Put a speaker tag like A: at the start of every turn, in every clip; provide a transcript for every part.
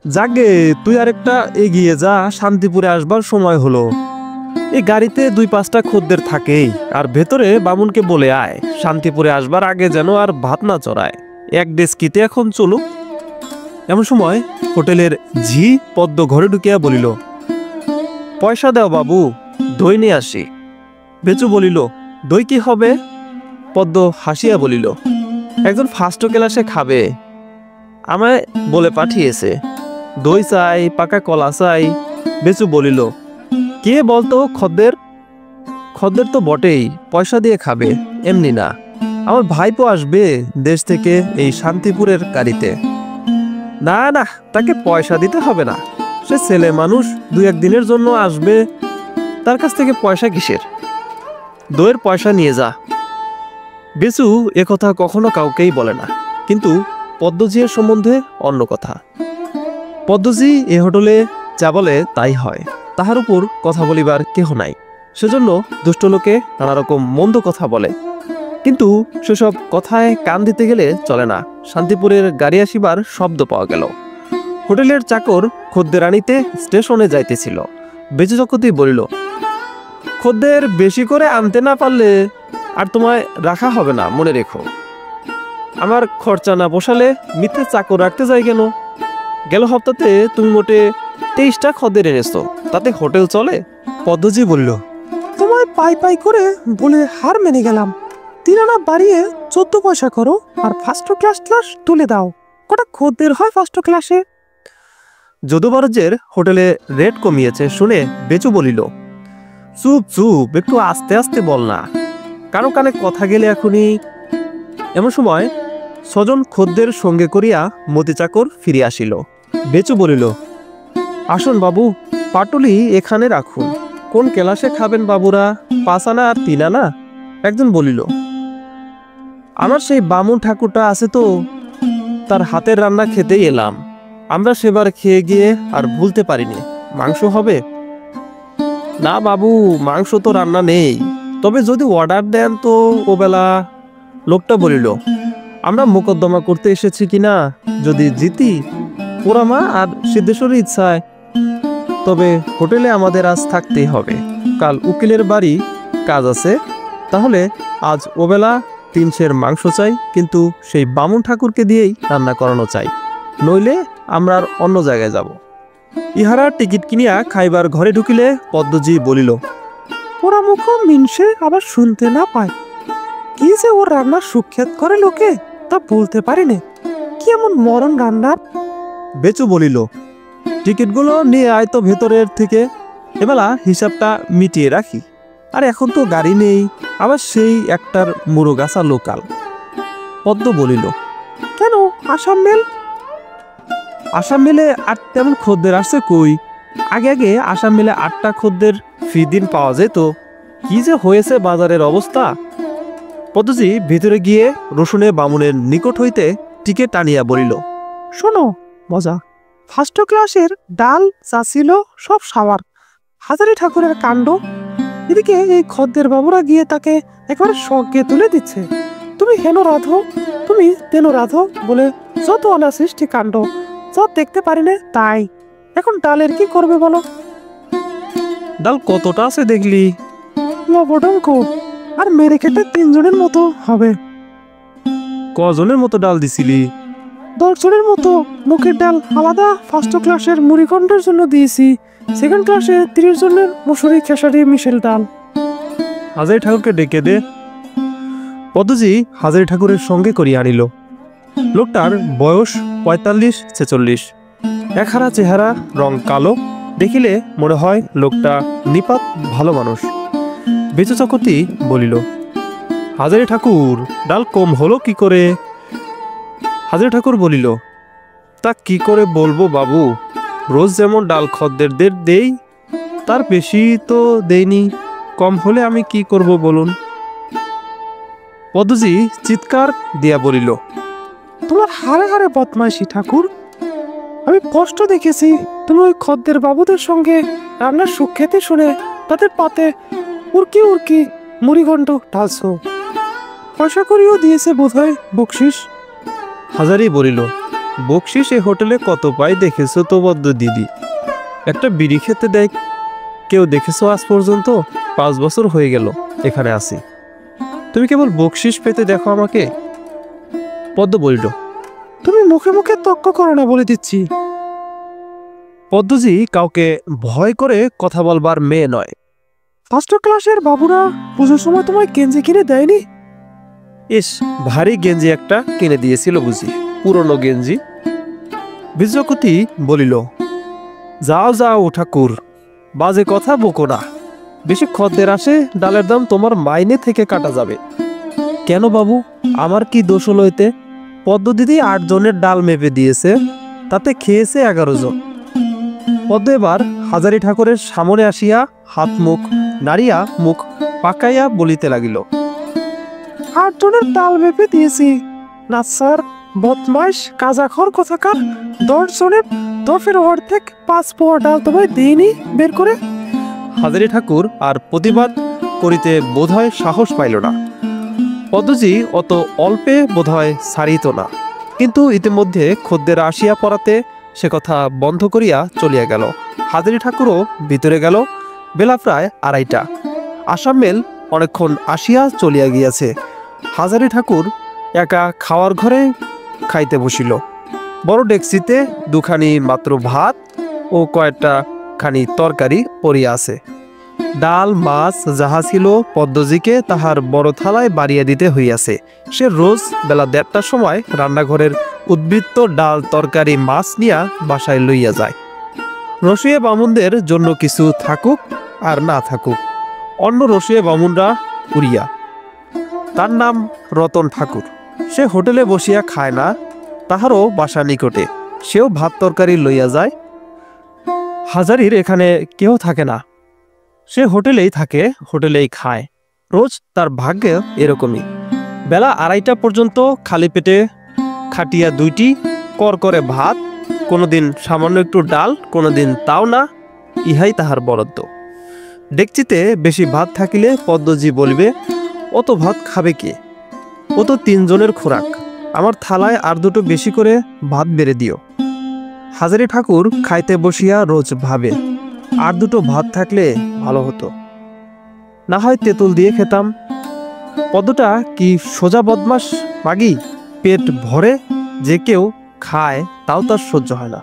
A: যাগে তুই আরেকটা এগিয়ে যা, শান্তিপুরে আসবার সময় হলো। এই গাড়িতে 2-5টা খদ্দের থাকেই, আর ভেতরে বামুনকে বলে আয় শান্তিপুরে আসবার আগে যেন আর ভাত না চড়ায়, এক ডেস্কিতে এখন চলুক। এমন সময় হোটেলের ঝি পদ্ম ঘরে ঢুকিয়া বলিল, পয়সা দাও বাবু, দই নিয়ে আসি। বেচু বলিল, দই কি হবে? পদ্ম হাসিয়া বলিল, একজন ফার্স্ট ক্লাসে খাবে, আমায় বলে পাঠিয়েছে, দই চাই, পাকা কলা চাই। বেচু বলিল, কে বলতো খদ্দের? খদ্দের তো বটেই, পয়সা দিয়ে খাবে, এমনি না। আমার ভাইপো আসবে দেশ থেকে এই শান্তিপুরের গাড়িতে। না না, তাকে পয়সা দিতে হবে না, সে ছেলে মানুষ, 2-1 দিনের জন্য আসবে, তার কাছ থেকে পয়সা কিসের? দইয়ের পয়সা নিয়ে যা। বেচু একথা কখনো কাউকেই বলে না, কিন্তু পদ্মজির সম্বন্ধে অন্য কথা। পদ্মজি এ হোটেলে যা বলে তাই হয়, তাহার উপর কথা বলিবার কেহ নাই, সেজন্য দুষ্ট লোকে নানা রকম মন্দ কথা বলে, কিন্তু সেসব কথায় কান দিতে গেলে চলে না। শান্তিপুরের গাড়ি আসিবার শব্দ পাওয়া গেল। হোটেলের চাকর খদ্দের আনিতে স্টেশনে যাইতেছিল। বেচু চক্রবর্তী বলিল, খদ্দের বেশি করে আনতে না পারলে আর তোমায় রাখা হবে না, মনে রেখো। আমার খরচা না পোষালে মিথ্যে চাকর রাখতে যাই কেন? গেল সপ্তাহে তুমি মোটে 23টা খদ্দের এনেছো, তাতে হোটেল চলে? পদ্মজি বলল,
B: তোমায় পাই পাই করে বলে হার মেনে গেলাম, 3 আনা বাড়িয়ে 14 পয়সা করো, আর ফার্স্ট ক্লাস তুলে দাও। কটা খদ্দের হয় ফার্স্ট ক্লাসে?
A: যদুবরাজ্যের হোটেলে রেট কমিয়েছে শুনে বেচু বলিল, চুপ চুপ, একটু আস্তে আস্তে বল না, কারো কানে কথা গেলে এখনই। এমন সময় 6 জন খদ্দের সঙ্গে করিয়া মতি চাকর ফিরে আসিল। বেচু বলিল, আসুন বাবু, পাটুলি এখানে রাখুন। কোন ক্লাসে খাবেন বাবুরা, 5 আনা আর 3 আনা? একজন বলিল, আমার সেই বামুন ঠাকুরটা আছে তো, তার হাতের রান্না খেতেই এলাম, আমরা সেবার খেয়ে গিয়ে আর ভুলতে পারিনি। মাংস হবে? না বাবু, মাংস তো রান্না নেই, তবে যদি অর্ডার দেন তো ওবেলা। লোকটা বলিল, আমরা মোকদ্দমা করতে এসেছি কিনা, যদি জিতি পোড়ামা আর সিদ্ধেশ্বরী ইচ্ছায়, তবে হোটেলে আমাদের আজ থাকতেই হবে, কাল উকিলের বাড়ি কাজ আছে, তাহলে আজ ওবেলা 3 সের মাংস চাই, কিন্তু সেই বামুন ঠাকুরকে দিয়েই রান্না করানো চাই, নইলে আমরা আর অন্য জায়গায় যাব। ইহারা টিকিট কিনিয়া খাইবার ঘরে ঢুকিলে পদ্মজি বলিল,
B: ওরা মুখ মিনসে আবার শুনতে না পায়, কি যে ওর রান্নার সুখ্যাত করে লোকে, তা বলতে পারি না। কি এমন মরণ রান্নার?
A: বেচু বলিল, টিকিটগুলো নিয়ে আয় তো ভেতরের থেকে, এবেলা হিসাবটা মিটিয়ে রাখি। আর এখন তো গাড়ি নেই, আবার সেই একটার মুরগাছা লোকাল। পদ্ম বলিল,
B: কেন আসাম মেল?
A: আসাম মেলে আর তেমন খদ্দের আসছে কই? আগে আগে আসাম মেলে 8টা খদ্দের ফি দিন পাওয়া যেত, কি যে হয়েছে বাজারের অবস্থা। পদ্মজি ভিতরে গিয়ে রসুনে বামুনের নিকট হইতে টিকে টানিয়া বলিল,
B: শোনো মজা, ফার্স্ট ক্লাসের ডাল চা ছিল সব সাওয়ার, হাজারি ঠাকুরের কাণ্ড। এদিকে এই খদ্দের বাবুরা গিয়ে তাকে একবারে স্বর্গে তুলে দিচ্ছে। তুমি হেন রাধো, তুমি তেন রাধো বলে যত আনা সৃষ্টি কাণ্ড, যত দেখতে পারি না তাই। এখন ডালের কি করবে বলো?
A: ডাল কতটা আছে দেখলি?
B: লবডঙ্ক, আর মেরে খেতে 3 জনের মতো হবে।
A: কজনের মতো ডাল দিছিলি?
B: 10 জনের মতো। মুখের ডাল আলাদা ফার্স্ট ক্লাসের মুড়িঘণ্টের জন্য দিয়েছি, সেকেন্ড ক্লাসে 30 জনের মুসুরি খেসারি মিশেল ডাল।
A: হাজারি ঠাকুরকে ডেকে দে। পদ্মজি হাজারি ঠাকুরের সঙ্গে করিয়া আনিল। লোকটার বয়স 45-46, একহারা চেহারা, রং কালো, দেখিলে মনে হয় লোকটা নিপাত ভালো মানুষ। বেচু চক্রবর্তী বলিল, হাজারি ঠাকুর, ডাল কম হলো কি করে? হাজারি ঠাকুর বলিল, তা কি করে বলবো বাবু, রোজ যেমন ডাল খদ্দেরদের দেই তার বেশি তো দেইনি, কম হলে আমি কি করব বলুন? পদ্মজি চিৎকার দিয়া বলিল,
B: তোমার হারে হারে বদমাইশি ঠাকুর, আমি কষ্ট দেখেছি। তুমি ওই খদ্দের বাবুদের সঙ্গে রান্নার সুখ খেতে শুনে তাদের পাতে উড়কি উড়কি মুড়িঘণ্ট ঢালছো, পয়সা করিও দিয়েছে বোধহয় বকশিস।
A: হাজারি বলিল, বকশিস এই হোটেলে কত পাই দেখেছো তো বদ্দ দিদি? একটা বিড়ি খেতে দেয় কেউ দেখেছো আজ পর্যন্ত? 5 বছর হয়ে গেল এখানে আছি, তুমি কেবল বকশিস পেতে দেখো আমাকে। পদ্ম বলিল।
B: তুমি মুখে মুখে তর্ক করো না বলে দিচ্ছি।
A: পদ্মজি কাউকে ভয় করে কথা বলবার মেয়ে নয়।
B: ফার্স্ট ক্লাসের বাবুরা পুজোর সময় তোমায় গেঞ্জি কিনে দেয়নি?
A: ইস, ভারী গেঞ্জি একটা কিনে দিয়েছিল বুঝি, পুরনো গেঞ্জি। বিজয়কতি বলিল, যাও যাও ঠাকুর, বাজে কথা বকো না। বেশি খদ্দের আসে, ডালের দাম তোমার মাইনে থেকে কাটা যাবে। কেন বাবু, আমার কি দোষ হলো এতে? পদ্ম দিদি 8 জনের ডাল মেপে দিয়েছে, তাতে খেয়েছে 11 জন। পদ্ম এবার হাজারি ঠাকুরের সামনে আসিয়া হাত মুখ নাড়িয়া মুখ পাকাইয়া বলিতে লাগিল,
B: 8 জনের ডাল মেপে দিয়েছি না স্যার, বদমাইশ কাজাখর কোথাকার। 10 জনের 10-এর অর্ধেক 5 পোয়া ডাল তোমায় দিইনি বের করে।
A: হাজারি ঠাকুর আর প্রতিবাদ করিতে বোধহয় সাহস পাইল না। পদ্মজি অত অল্পে বোধহয় ছাড়িত না, কিন্তু ইতিমধ্যে খদ্দের আসিয়া পড়াতে সে কথা বন্ধ করিয়া চলিয়া গেল। হাজারি ঠাকুরও ভিতরে গেল। বেলা প্রায় 2:30। আসাম মেল অনেকক্ষণ আসিয়া চলিয়া গিয়াছে। হাজারি ঠাকুর একা খাওয়ার ঘরে খাইতে বসিল। বড় ডেকচিতে 2খানি মাত্র ভাত ও কয়েকটা খানি তরকারি পড়িয়া আছে। ডাল মাছ যাহা ছিল পদ্মজিকে তাহার বড় থালায় বাড়িয়ে দিতে হইয়াছে। সে রোজ বেলা 1:30টার সময় রান্নাঘরের উদ্বৃত্ত ডাল তরকারি মাছ নিয়া বাসায় লইয়া যায়। রসিয়ে বামুনদের জন্য কিছু থাকুক আর না থাকুক, অন্য রসিয়ে বামুনরা উড়িয়া। তার নাম রতন ঠাকুর। সে হোটেলে বসিয়া খায় না, তাহারও বাসা নিকটে। সেও ভাত তরকারি লইয়া যায়। হাজারির এখানে কেউ থাকে না, সে হোটেলেই থাকে, হোটেলেই খায়। রোজ তার ভাগ্যে এরকমই। বেলা 2:30 পর্যন্ত খালি পেটে খাটিয়া 2টি করকরে ভাত, কোনোদিন সামান্য একটু ডাল, কোনোদিন তাও না, ইহাই তাহার বরাদ্দ। ডেকচিতে বেশি ভাত থাকিলে পদ্মজি বলবে, অত ভাত খাবে কে? ও তো 3 জনের খোরাক, আমার থালায় আর 2টো বেশি করে ভাত বেড়ে দিও। হাজারি ঠাকুর খাইতে বসিয়া রোজ ভাবে, আর 2টো ভাত থাকলে ভালো হতো, না হয় তেঁতুল দিয়ে খেতাম। পদ্মটা কি সোজা বদমাস মাগি, পেট ভরে যে কেউ খায় তাও তার সহ্য হয় না।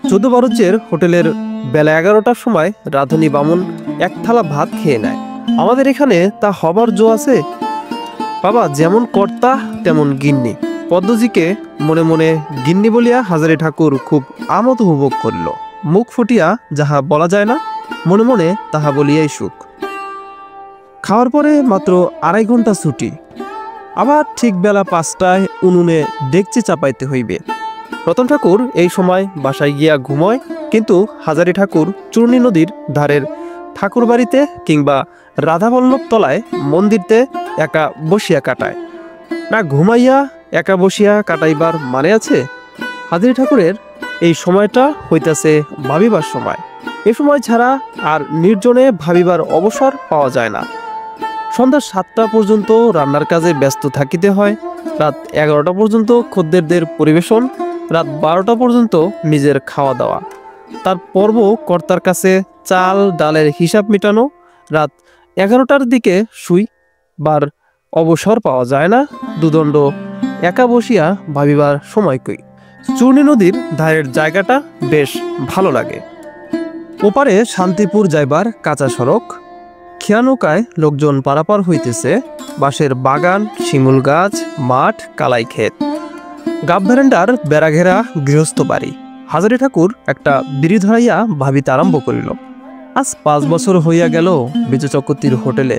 A: 14 বারুজ্যের হোটেলের বেলা 11টার সময় রাঁধুনি বামুন 1 থালা ভাত খেয়ে নেয়। আমাদের এখানে তা হবার জো আছে? বাবা যেমন কর্তা তেমন গিন্নি। পদ্মজিকে মনে মনে গিন্নি বলিয়া হাজারি ঠাকুর খুব আমোদ উপভোগ করিল। মুখ ফুটিয়া যাহা বলা যায় না, মনে মনে তাহা বলিয়াই সুখ। খাওয়ার পরে মাত্র 2.5 ঘন্টা ছুটি। আবার ঠিক বেলা 5টায় উনুনে ডেকচি চাপাইতে হইবে। রতন ঠাকুর এই সময় বাসায় গিয়া ঘুমোয়, কিন্তু হাজারি ঠাকুর চূর্ণী নদীর ধারের ঠাকুর বাড়িতে কিংবা রাধাবল্লভ তলায় মন্দিরতে একা বসিয়া কাটায়। না ঘুমাইয়া একা বসিয়া কাটাইবার মানে আছে? হাজারি ঠাকুরের এই সময়টা হইতাছে ভাবিবার সময়। এ সময় ছাড়া আর নির্জনে ভাবিবার অবসর পাওয়া যায় না। সন্ধ্যা 7টা পর্যন্ত রান্নার কাজে ব্যস্ত থাকিতে হয়। রাত 11টা পর্যন্ত খদ্দেরদের পরিবেশন, রাত 12টা পর্যন্ত নিজের খাওয়া দাওয়া। তার পর্ব কর্তার কাছে চাল ডালের হিসাব মেটানো। রাত 11টার দিকে শুই, বার অবসর পাওয়া যায় না। দুদণ্ড একা বসিয়া ভাবিবার সময় কই। চূর্ণী নদীর ধারের জায়গাটা বেশ ভালো লাগে। ওপারে শান্তিপুর যাইবার কাঁচা সড়ক, খেয়ানৌকায় লোকজন পারাপার হইতেছে। বাঁশের বাগান, শিমুল গাছ, মাঠ, কালাই ক্ষেত, গাবভেরেন্ডার বেড়াঘেরা গৃহস্থ বাড়ি। হাজারি ঠাকুর একটা বিড়ি ধরাইয়া ভাবিতে আরম্ভ করিল। আজ 5 বছর হইয়া গেল বিজু চক্রবর্তীর হোটেলে।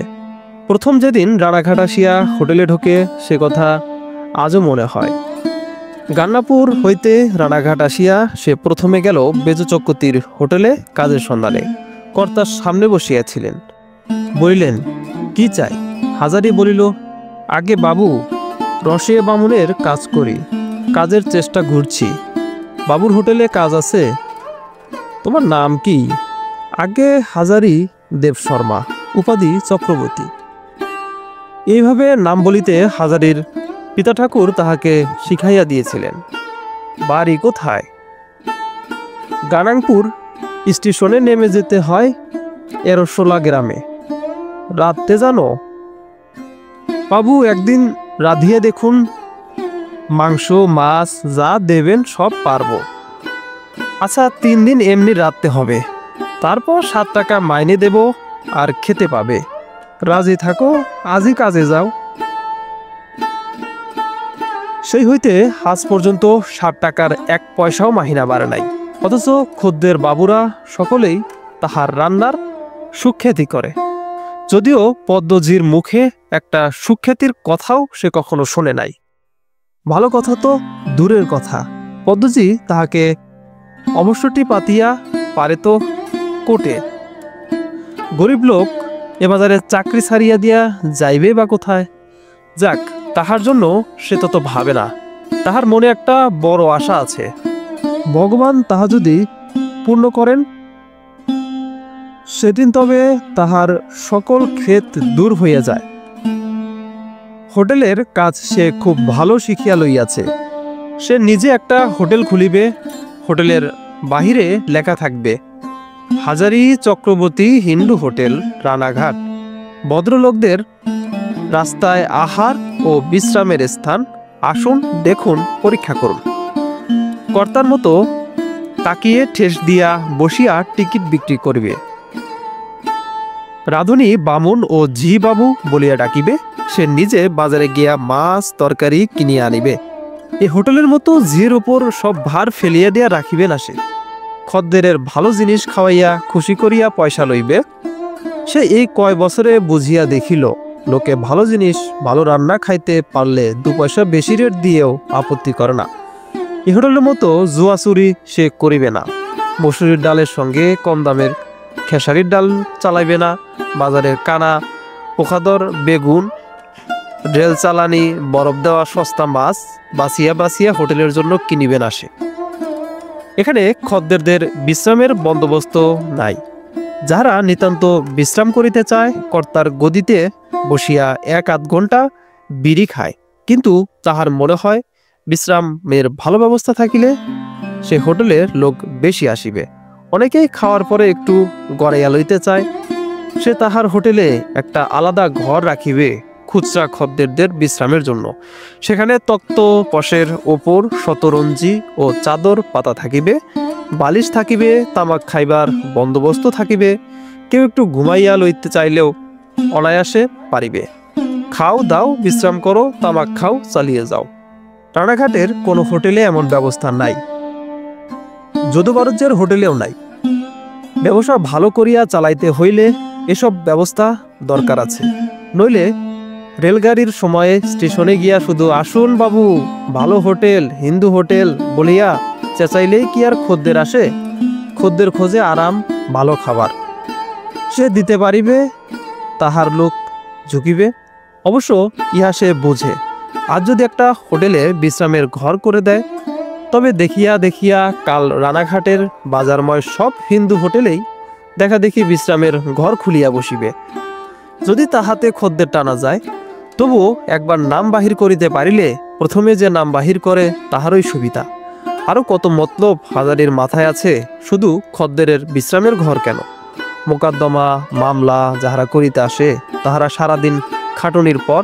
A: প্রথম যেদিন রানাঘাট আসিয়া হোটেলে ঢোকে সে কথা আজও মনে হয়। গান্নাপুর হইতে রানাঘাট আসিয়া সে প্রথমে গেল বেজু চক্রবর্তীর হোটেলে কাজের সন্ধানে। কর্তার সামনে বসিয়াছিলেন। বলিলেন, কি চাই? হাজারি বলিল, আগে বাবু, রসিয়ে বামুনের কাজ করি, কাজের চেষ্টা ঘুরছি। বাবুর হোটেলে কাজ আছে। তোমার নাম কি? আগে হাজারি দেব শর্মা, উপাধি চক্রবর্তী। এইভাবে নাম বলিতে হাজারির পিতা ঠাকুর তাহাকে শিখাইয়া দিয়েছিলেন। বাড়ি কোথায়? গানাংপুর স্টেশনে নেমে যেতে হয় এরশোলা গ্রামে। রাতে জানো বাবু, একদিন রাঁধিয়ে দেখুন, মাংস মাছ যা দেবেন সব পারবো। আচ্ছা, 3 দিন এমনি রাখতে হবে, তারপর 7 টাকা মাইনে দেব আর খেতে পাবে। রাজি থাকো, আজই কাজে যাও। সেই হইতে আজ পর্যন্ত 60 টাকার 1 পয়সাও মাহিনা বাড়ে নাই। অথচ খদ্দের বাবুরা সকলেই তাহার রান্নার সুখ্যাতি করে। যদিও পদ্মজির মুখে একটা সুখ্যাতির কথাও সে কখনো শোনে নাই। ভালো কথা তো দূরের কথা, পদ্মজি তাহাকে অবশ্যটি পাতিয়া পারে তো কোটে। গরিব লোক এ বাজারে চাকরি ছাড়িয়া দিয়া যাইবে বা কোথায়? যাক, তাহার জন্য সে তত ভাবে না। তাহার মনে একটা বড় আশা আছে, ভগবান তাহা যদি পূর্ণ করেন, সেদিন তবে তাহার সকল ক্ষেত দূর হইয়া যায়। হোটেলের কাজ সে খুব ভালো শিখিয়া লইয়াছে। সে নিজে একটা হোটেল খুলিবে। হোটেলের বাহিরে লেখা থাকবে, হাজারি চক্রবর্তী হিন্দু হোটেল, রানাঘাট। ভদ্রলোকদের রাস্তায় আহার ও বিশ্রামের স্থান, আসুন দেখুন পরীক্ষা করুন। কর্তার মতো তাকিয়ে ঠেস দিয়া বসিয়া টিকিট বিক্রি করিবে। রাঁধুনি বামুন ও ঝি বাবু বলিয়া ডাকিবে। সে নিজে বাজারে গিয়া মাছ তরকারি কিনিয়া আনিবে। এই হোটেলের মতো ঝির উপর সব ভার ফেলিয়া দিয়া রাখিবে না। সে খদ্দেরের ভালো জিনিস খাওয়াইয়া খুশি করিয়া পয়সা লইবে। সে এই কয় বছরে বুঝিয়া দেখিল, লোকে ভালো জিনিস ভালো রান্না খাইতে পারলে 2 পয়সা বেশি রেট দিয়েও আপত্তি করে না। এই হোটেলের মতো জুয়াচুরি সে করিবে না। মসুরির ডালের সঙ্গে কম দামের খেসারির ডাল চালাইবে না। বাজারের কানা পোকাদর বেগুন, রেল চালানি, বরফ দেওয়া সস্তা মাছ বাছিয়া বাছিয়া হোটেলের জন্য কিনিবে না। সে এখানে খদ্দেরদের বিশ্রামের বন্দোবস্ত নাই। যারা নিতান্ত বিশ্রাম করিতে চায়, কর্তার গদিতে বসিয়া 1-8 ঘন্টা বিড়ি খায়। কিন্তু তাহার মনে হয় বিশ্রামের ভালো ব্যবস্থা থাকিলে সে হোটেলের লোক বেশি আসিবে। অনেকেই খাওয়ার পরে একটু গড়াইয়া লইতে চায়। সে তাহার হোটেলে একটা আলাদা ঘর রাখিবে খুচরা খদ্দেরদের বিশ্রামের জন্য। সেখানে তক্ত পশের ওপর শতরঞ্জি ও চাদর পাতা থাকিবে, বালিশ থাকিবে, তামাক খাইবার বন্দোবস্ত থাকিবে। কেউ একটু ঘুমাইয়া লইতে চাইলেও অনায়াসে পারিবে। খাও দাও, বিশ্রাম করো, তামাক খাও, চালিয়ে যাও। রানাঘাটের কোনো হোটেলে এমন ব্যবস্থা নাই। যদুবারজ্যের হোটেলেও নাই। ব্যবসা ভালো করিয়া চালাইতে হইলে এসব ব্যবস্থা দরকার আছে। নইলে রেলগাড়ির সময়ে স্টেশনে গিয়া শুধু আসুন বাবু, ভালো হোটেল, হিন্দু হোটেল বলিয়া চেঁচাইলেই কি আর খদ্দের আসে? খদ্দের খোঁজে আরাম, ভালো খাবার। সে দিতে পারিবে, তাহার লোক ঝুঁকিবে। অবশ্য ইহা সে বোঝে। আজ যদি একটা হোটেলে বিশ্রামের ঘর করে দেয়, তবে দেখিয়া দেখিয়া কাল রানাঘাটের বাজারময় সব হিন্দু হোটেলেই দেখা দেখি বিশ্রামের ঘর খুলিয়া বসিবে। যদি তাহাতে খদ্দের টানা যায়, তবুও একবার নাম বাহির করিতে পারিলে প্রথমে যে নাম বাহির করে তাহারই সুবিধা। আরও কত মতলব হাজারির মাথায় আছে। শুধু খদ্দেরের বিশ্রামের ঘর কেন, মোকদ্দমা মামলা যাহারা করিতে আসে, তাহারা সারাদিন খাটুনির পর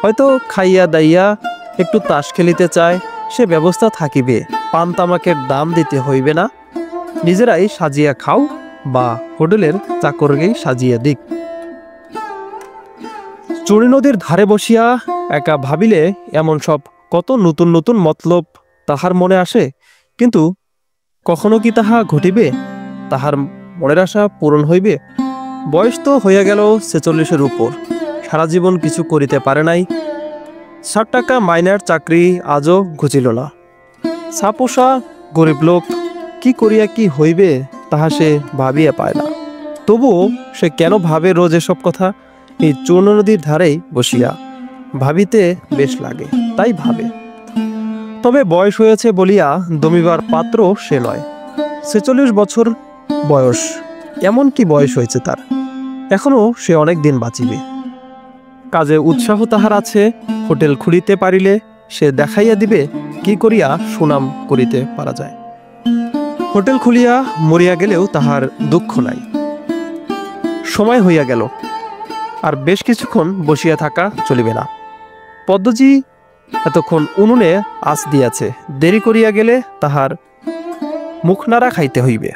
A: হয়তো খাইয়া দাইয়া একটু তাস খেলিতে চায়, সে ব্যবস্থা থাকিবে। পান তামাকের দাম দিতে হইবে না। নিজেরাই সাজিয়া খাও বা হোটেলের চাকরকেই সাজিয়া দিক। চুরি নদীর ধারে বসিয়া একা ভাবিলে এমন সব কত নতুন নতুন মতলব তাহার মনে আসে। কিন্তু কখনো কি তাহা ঘটিবে? তাহার মনের আশা পূরণ হইবে? বয়স তো হইয়া গেল 46-এর উপর। সারা জীবন কিছু করিতে পারে নাই। 60 টাকা মাইনার চাকরি আজও ঘুচিল না। ছাপোষা গরিব লোক, কি করিয়া কি হইবে তাহা সে ভাবিয়া পায় না। তবুও সে কেন ভাবে রোজ এসব কথা? এই চূর্ণ নদীর ধারেই বসিয়া ভাবিতে বেশ লাগে, তাই ভাবে। তবে বয়স হয়েছে বলিয়া দমিবার পাত্র সে নয়। 46 বছর বয়স, এমন কি বয়স হয়েছে তার? এখনো সে অনেক দিন বাঁচিবে। কাজে উৎসাহ তাহার আছে। হোটেল খুলিতে পারিলে সে দেখাইয়া দিবে কি করিয়া সুনাম করিতে পারা যায়। হোটেল খুলিয়া মরিয়া গেলেও তাহার দুঃখ নাই। সময় হইয়া গেল, আর বেশ কিছুক্ষণ বসিয়া থাকা চলিবে না। পদ্মজি এতক্ষণ উনুনে আঁচ দিয়াছে, দেরি করিয়া গেলে তাহার মুখ নাড়া খাইতে হইবে।